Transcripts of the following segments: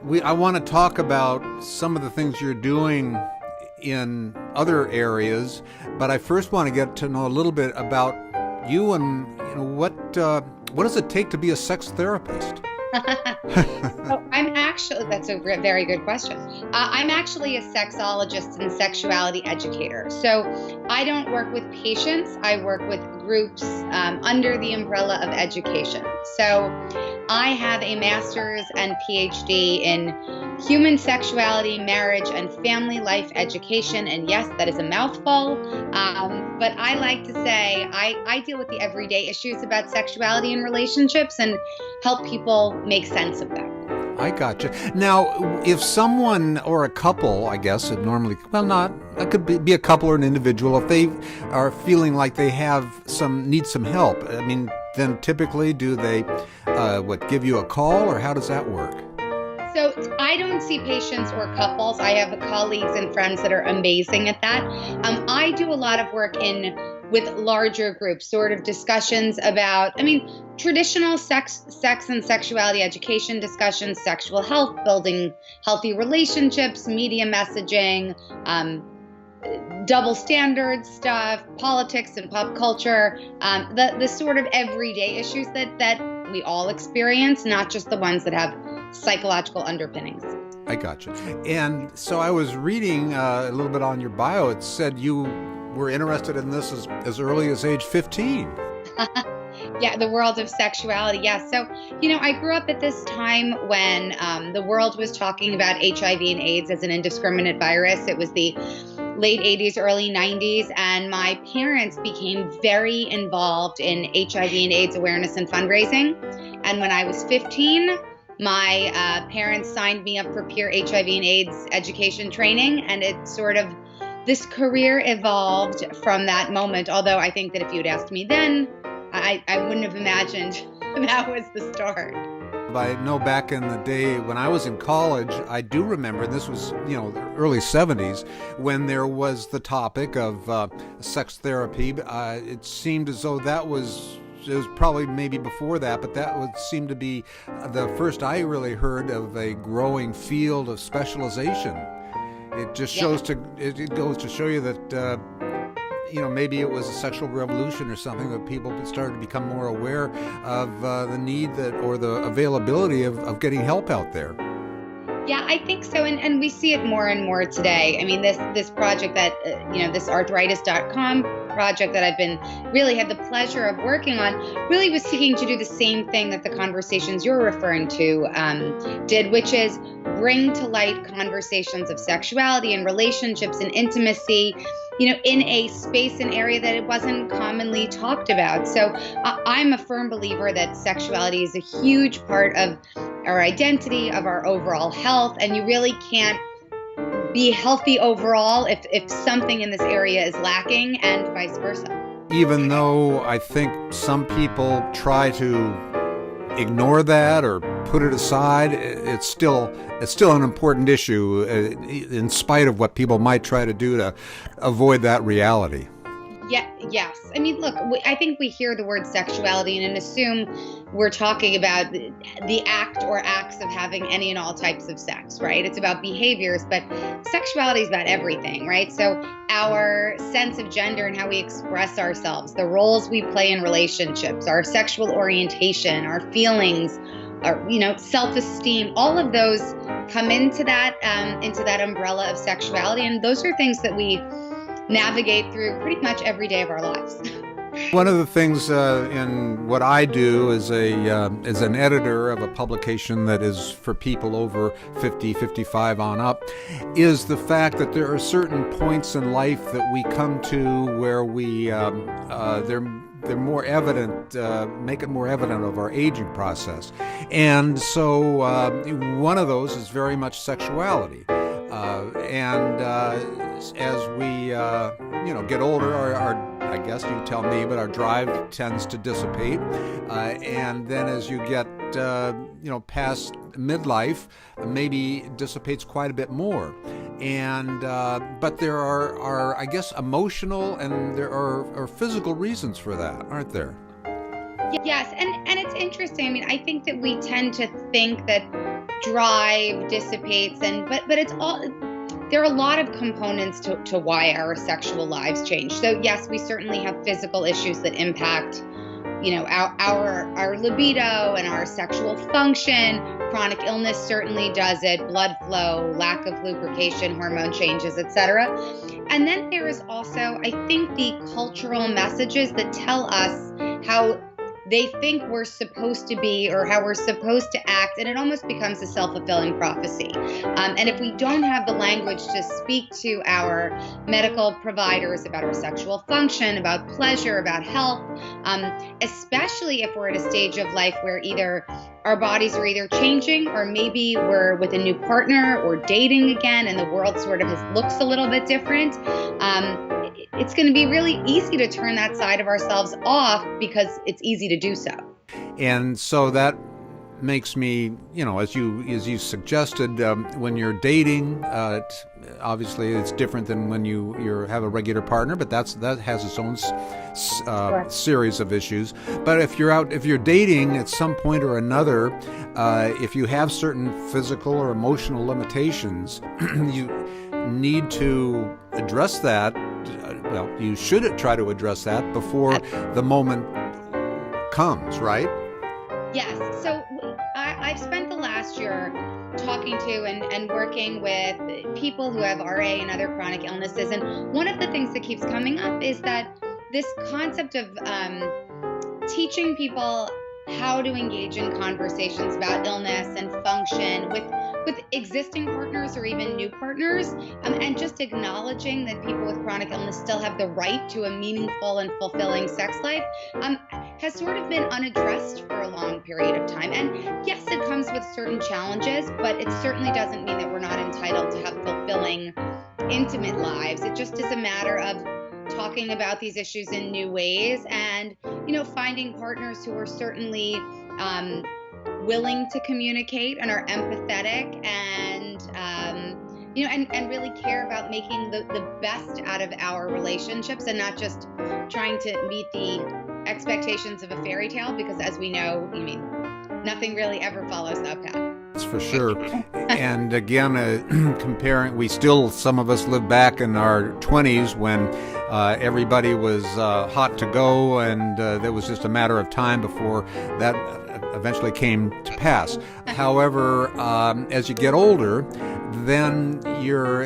I want to talk about some of the things you're doing in other areas, but I first want to get to know a little bit about you and what does it take to be a sex therapist? So that's a very good question. I'm actually a sexologist and sexuality educator. So I don't work with patients. I work with groups under the umbrella of education. So I have a master's and Ph.D. in human sexuality, marriage, and family life education. And yes, that is a mouthful. But I like to say I deal with the everyday issues about sexuality and relationships and help people make sense of them. I gotcha. Now, if someone or a couple, I guess it could be a couple or an individual, if they are feeling like they need some help, I mean, then typically do they, give you a call, or how does that work? So I don't see patients or couples. I have colleagues and friends that are amazing at that. I do a lot of work with larger groups, sort of discussions about, traditional sex and sexuality education discussions, sexual health, building healthy relationships, media messaging, double standard stuff, politics and pop culture, the sort of everyday issues that we all experience, not just the ones that have psychological underpinnings. I gotcha. And so I was reading a little bit on your bio. It said you were interested in this as early as age 15. Yeah, the world of sexuality. Yeah. So, I grew up at this time when the world was talking about HIV and AIDS as an indiscriminate virus. It was the late 80s, early 90s, and my parents became very involved in HIV and AIDS awareness and fundraising. And when I was 15, my parents signed me up for peer HIV and AIDS education training, and this career evolved from that moment. Although I think that if you'd asked me then, I wouldn't have imagined that was the start. I know back in the day when I was in college, I do remember, this was, the early 70s, when there was the topic of sex therapy. It seemed as though it was probably maybe before that, but that would seem to be the first I really heard of a growing field of specialization. It just it goes to show you that maybe it was a sexual revolution or something, that people started to become more aware of the need or the availability of getting help out there. Yeah, I think so. And we see it more and more today. This project that, this arthritis.com project that I've really had the pleasure of working on really was seeking to do the same thing that the conversations you're referring to did, which is bring to light conversations of sexuality and relationships and intimacy, in a space and area that it wasn't commonly talked about. So I'm a firm believer that sexuality is a huge part of our identity, of our overall health, and you really can't be healthy overall if something in this area is lacking, and vice versa. Even though I think some people try to ignore that or put it aside, it's still an important issue in spite of what people might try to do to avoid that reality. Yeah, yes. Look, I think we hear the word sexuality and assume we're talking about the act or acts of having any and all types of sex, right? It's about behaviors, but sexuality is about everything, right? So our sense of gender and how we express ourselves, the roles we play in relationships, our sexual orientation, our feelings, our, self-esteem, all of those come into that umbrella of sexuality. And those are things that we navigate through pretty much every day of our lives. One of the things in what I do as an editor of a publication that is for people over 50, 55 on up, is the fact that there are certain points in life that we come to where they're more evident, make it more evident of our aging process. And so one of those is very much sexuality. As we get older, I guess you tell me, but our drive tends to dissipate, and then as you get past midlife, maybe dissipates quite a bit more. And but there are I guess emotional and there are physical reasons for that, aren't there? Yes, and it's interesting. I think that we tend to think that drive dissipates, but it's all, there are a lot of components to why our sexual lives change. So yes, we certainly have physical issues that impact, our libido and our sexual function. Chronic illness certainly does it. Blood flow, lack of lubrication, hormone changes, etc. And then there is also, I think, the cultural messages that tell us how they think we're supposed to be or how we're supposed to act, and it almost becomes a self-fulfilling prophecy. And if we don't have the language to speak to our medical providers about our sexual function, about pleasure, about health, especially if we're at a stage of life where either our bodies are either changing or maybe we're with a new partner or dating again and the world sort of looks a little bit different, it's going to be really easy to turn that side of ourselves off because it's easy to do so. And so that makes me, as you suggested, when you're dating, obviously it's different than when you have a regular partner, but that has its own Sure. series of issues. But if you're dating at some point or another, if you have certain physical or emotional limitations, you need to address that. Well, you should try to address that before the moment comes, right? Yes. So I've spent the last year talking to and working with people who have RA and other chronic illnesses. And one of the things that keeps coming up is that this concept of teaching people how to engage in conversations about illness and function with existing partners or even new partners, and just acknowledging that people with chronic illness still have the right to a meaningful and fulfilling sex life, has sort of been unaddressed for a long period of time. And yes, it comes with certain challenges, but it certainly doesn't mean that we're not entitled to have fulfilling, intimate lives. It just is a matter of talking about these issues in new ways and, finding partners who are certainly willing to communicate and are empathetic and, and really care about making the best out of our relationships and not just trying to meet the expectations of a fairy tale, because as we know, nothing really ever follows that path. That's for sure. And again, comparing, some of us live back in our 20s when everybody was hot to go, and there was just a matter of time before that eventually came to pass. However, as you get older, then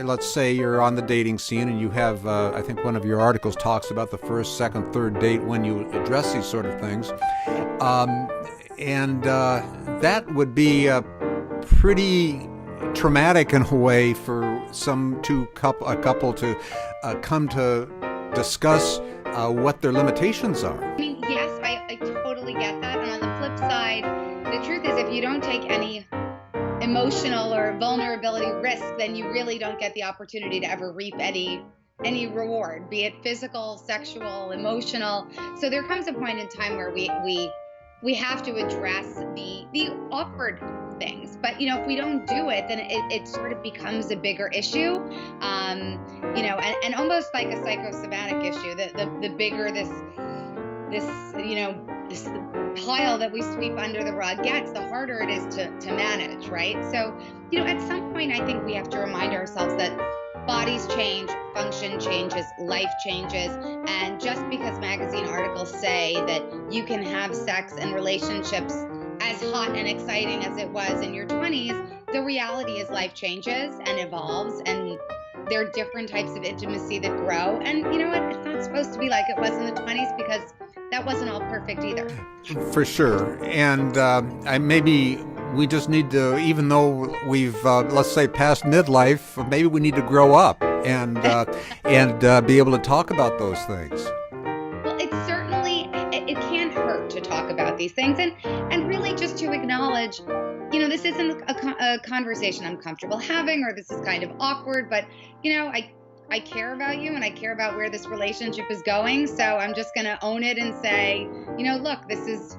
let's say you're on the dating scene and you have, I think one of your articles talks about the first, second, third date when you address these sort of things. And that would be pretty traumatic in a way for a couple to come to discuss what their limitations are. Yes, I totally get that. And on the flip side, the truth is if you don't take any emotional or vulnerability risk, then you really don't get the opportunity to ever reap any reward, be it physical, sexual, emotional. So there comes a point in time where we have to address the awkward things. But, if we don't do it, then it sort of becomes a bigger issue, and almost like a psychosomatic issue. The bigger this pile that we sweep under the rug gets, the harder it is to manage, right? So, at some point, I think we have to remind ourselves that bodies change, function changes, life changes, and just because magazine articles say that you can have sex and relationships as hot and exciting as it was in your 20s, the reality is life changes and evolves, and there are different types of intimacy that grow. And you know what? It's not supposed to be like it was in the 20s, because that wasn't all perfect either. For sure. And maybe we just need to, even though we've, let's say, passed midlife, maybe we need to grow up and be able to talk about those things. Well, it can't hurt to talk about these things and really just to acknowledge, this isn't a conversation I'm comfortable having, or this is kind of awkward, but, I care about you and I care about where this relationship is going. So I'm just going to own it and say, look, this is,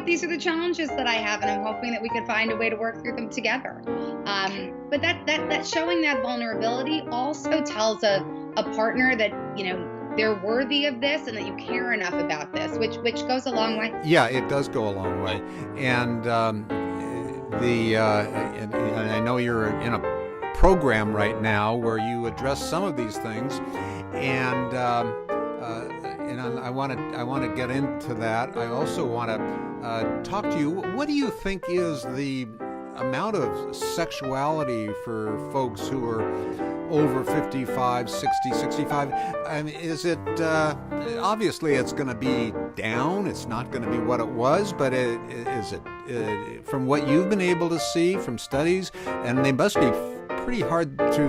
these are the challenges that I have, and I'm hoping that we can find a way to work through them together. But that showing that vulnerability also tells a partner that, they're worthy of this and that you care enough about this, which goes a long way. Yeah, it does go a long way. And and I know you're in a program right now where you address some of these things, and I want to get into that. I also want to talk to you. What do you think is the amount of sexuality for folks who are over 55, 60, 65? I mean, is it, obviously it's going to be down, it's not going to be what it was, but is it, from what you've been able to see from studies, and they must be pretty hard to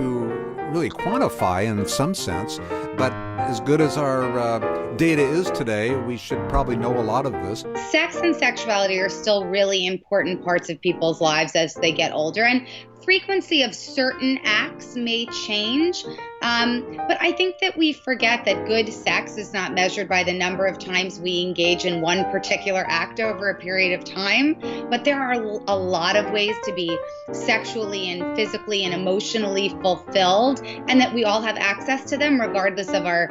really quantify in some sense, but as good as our data is today, we should probably know a lot of this. Sex and sexuality are still really important parts of people's lives as they get older, and frequency of certain acts may change, but I think that we forget that good sex is not measured by the number of times we engage in one particular act over a period of time, but there are a lot of ways to be sexually and physically and emotionally fulfilled, and that we all have access to them regardless of our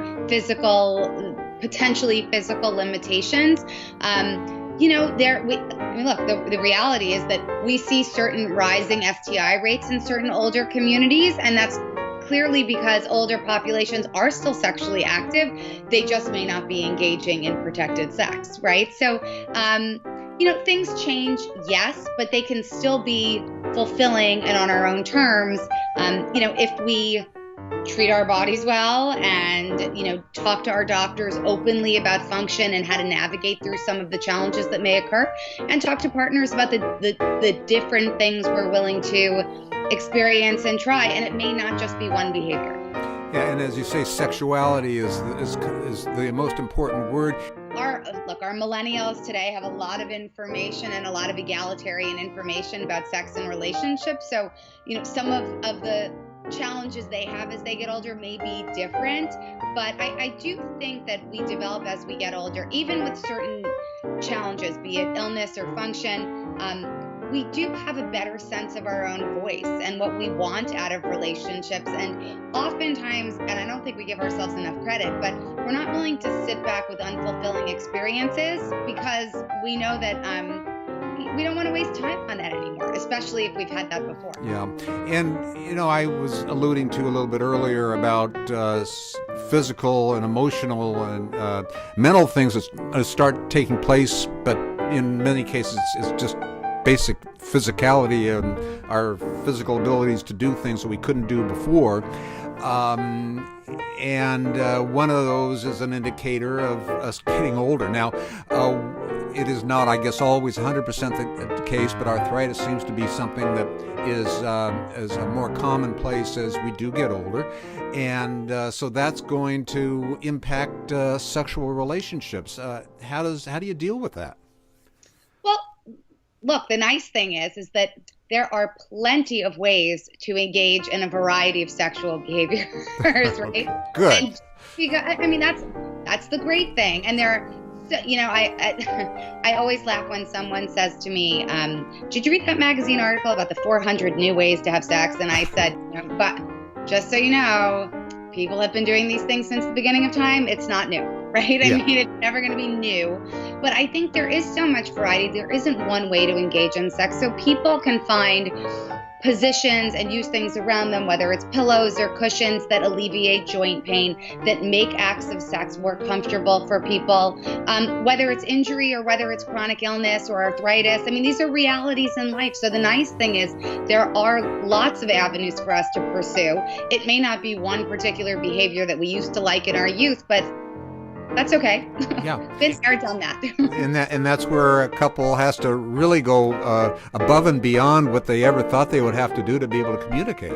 potentially physical limitations. The reality is that we see certain rising STI rates in certain older communities, and that's clearly because older populations are still sexually active. They just may not be engaging in protected sex, right? So, things change, yes, but they can still be fulfilling and on our own terms, if we treat our bodies well and, talk to our doctors openly about function and how to navigate through some of the challenges that may occur, and talk to partners about the different things we're willing to experience and try. And it may not just be one behavior. Yeah, and as you say, sexuality is the most important word. Our millennials today have a lot of information and a lot of egalitarian information about sex and relationships. So, some of the challenges they have as they get older may be different, but I do think that we develop as we get older, even with certain challenges, be it illness or function. We do have a better sense of our own voice and what we want out of relationships. And oftentimes, and I don't think we give ourselves enough credit, but we're not willing to sit back with unfulfilling experiences because we know that we don't want to waste time on that anymore, especially if we've had that before. Yeah. And, I was alluding to a little bit earlier about physical and emotional and mental things that start taking place, but in many cases it's just basic physicality and our physical abilities to do things that we couldn't do before. And one of those is an indicator of us getting older. Now, it is not, I guess, always 100% the case, but arthritis seems to be something that is a more commonplace as we do get older. And so that's going to impact sexual relationships. How do you deal with that? Well, look, the nice thing is that there are plenty of ways to engage in a variety of sexual behaviors, right? Good. That's the great thing. And there are, I always laugh when someone says to me, did you read that magazine article about the 400 new ways to have sex? And I said, but just so you know, people have been doing these things since the beginning of time. It's not new, right? I mean, it's never going to be new. But I think there is so much variety. There isn't one way to engage in sex. So people can find positions and use things around them, whether it's pillows or cushions that alleviate joint pain, that make acts of sex more comfortable for people, whether it's injury or whether it's chronic illness or arthritis. I mean, these are realities in life. So the nice thing is there are lots of avenues for us to pursue. It may not be one particular behavior that we used to like in our youth, but that's okay. Yeah. Been there, done that. and that's where a couple has to really go above and beyond what they ever thought they would have to do to be able to communicate.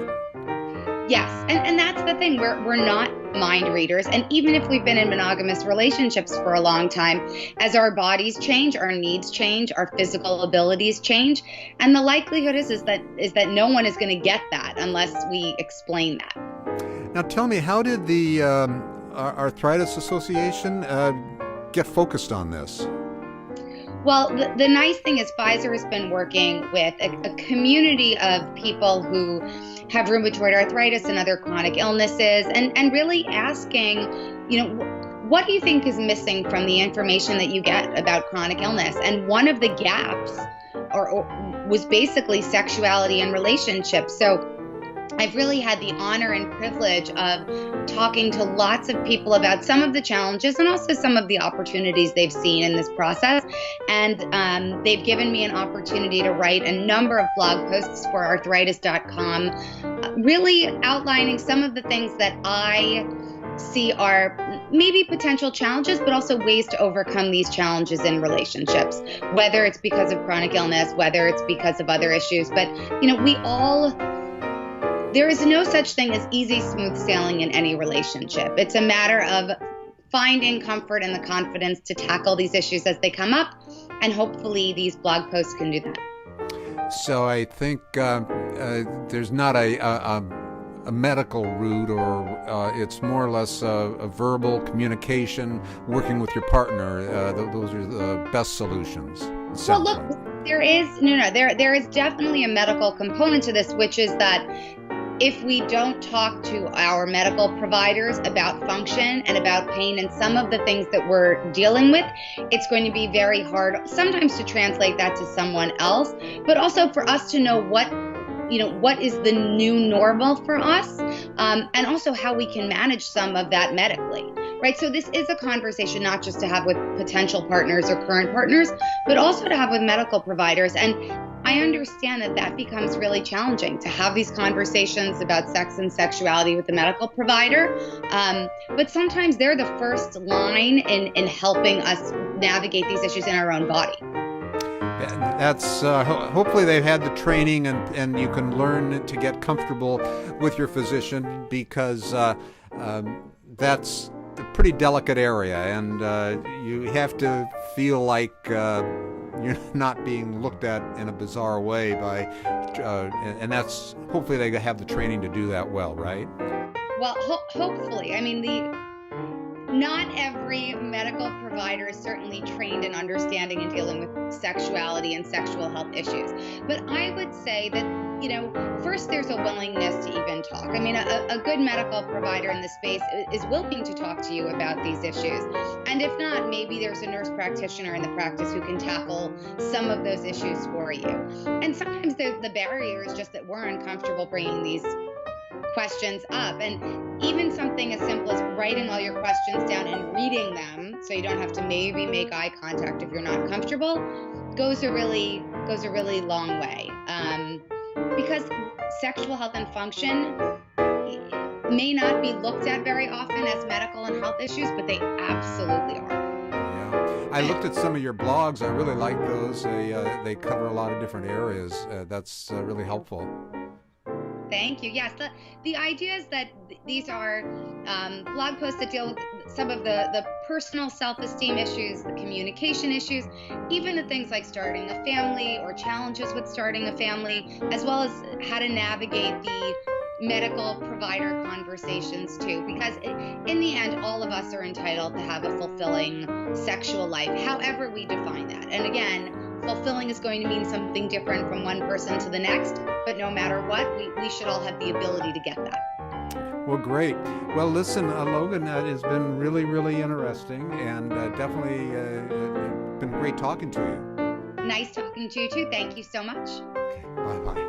Yes, and that's the thing. We're not mind readers, and even if we've been in monogamous relationships for a long time, as our bodies change, our needs change, our physical abilities change, and the likelihood is that no one is going to get that unless we explain that. Now, tell me, how did the Arthritis Association get focused on this? Well, the nice thing is Pfizer has been working with a community of people who have rheumatoid arthritis and other chronic illnesses, and really asking, what do you think is missing from the information that you get about chronic illness? And one of the gaps or was basically sexuality and relationships. So I've really had the honor and privilege of talking to lots of people about some of the challenges and also some of the opportunities they've seen in this process. And they've given me an opportunity to write a number of blog posts for arthritis.com, really outlining some of the things that I see are maybe potential challenges, but also ways to overcome these challenges in relationships, whether it's because of chronic illness, whether it's because of other issues. But, there is no such thing as easy, smooth sailing in any relationship. It's a matter of finding comfort and the confidence to tackle these issues as they come up, and hopefully these blog posts can do that. So I think there's not a medical route, or it's more or less a verbal communication, working with your partner. Those are the best solutions. Well, look, there is definitely a medical component to this, which is that if we don't talk to our medical providers about function and about pain and some of the things that we're dealing with, it's going to be very hard sometimes to translate that to someone else, but also for us to know what is the new normal for us, and also how we can manage some of that medically, right? So this is a conversation not just to have with potential partners or current partners, but also to have with medical providers. And I understand that becomes really challenging to have these conversations about sex and sexuality with the medical provider. But sometimes they're the first line in helping us navigate these issues in our own body. That's hopefully they've had the training and you can learn to get comfortable with your physician, because that's a pretty delicate area, and you have to feel like you're not being looked at in a bizarre way by, and that's hopefully they have the training to do that well, right? Well, hopefully. I mean, not every medical provider is certainly trained in understanding and dealing with sexuality and sexual health issues. But I would say that, first there's a willingness to even talk. I mean, a good medical provider in this space is willing to talk to you about these issues. And if not, maybe there's a nurse practitioner in the practice who can tackle some of those issues for you. And sometimes the barrier is just that we're uncomfortable bringing these questions up. And even something as simple as writing all your questions down and reading them, so you don't have to maybe make eye contact if you're not comfortable, goes a really long way. Because sexual health and function may not be looked at very often as medical and health issues, but they absolutely are. Yeah, I looked at some of your blogs. I really like those. They cover a lot of different areas. That's really helpful. Thank you. Yes, the idea is that these are blog posts that deal with some of the personal self-esteem issues, the communication issues, even the things like starting a family or challenges with starting a family, as well as how to navigate the medical provider conversations too. Because in the end, all of us are entitled to have a fulfilling sexual life, however we define that. And again, fulfilling is going to mean something different from one person to the next, but no matter what, we should all have the ability to get that. Well, great. Well, listen, Logan, that has been really, really interesting, and definitely been great talking to you. Nice talking to you too. Thank you so much. Okay, bye-bye.